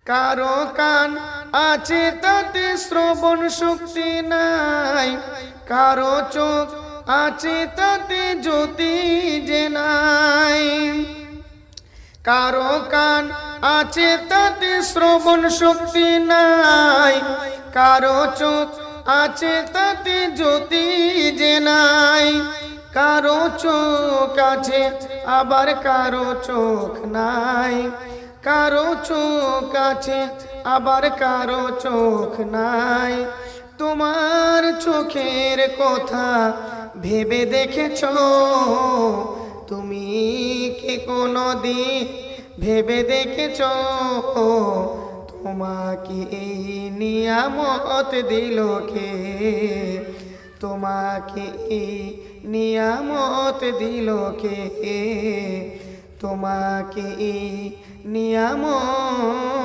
কারো কান আছে তাতে শ্রবণ শক্তি নাই, কারো চোখ আছে তাতে জ্যোতি যে নাই। কারো কান আছে তাতে শ্রবণ শক্তি নাই, কারো চোখ আছে তাতে জ্যোতি যে নাই। কারো চোখ আছে আবার কারো চোখ নাই, কারো চোখ আছে আবার কারো চোখ নাই। তোমার চোখের কথা ভেবে দেখেছো? তুমি কি কোনদিন ভেবে দেখেছো? তোমাকে এই নিয়ামত দিল কে? তোমাকে এই নিয়ামত দিল কে? তোমাকে এই নিয়ামত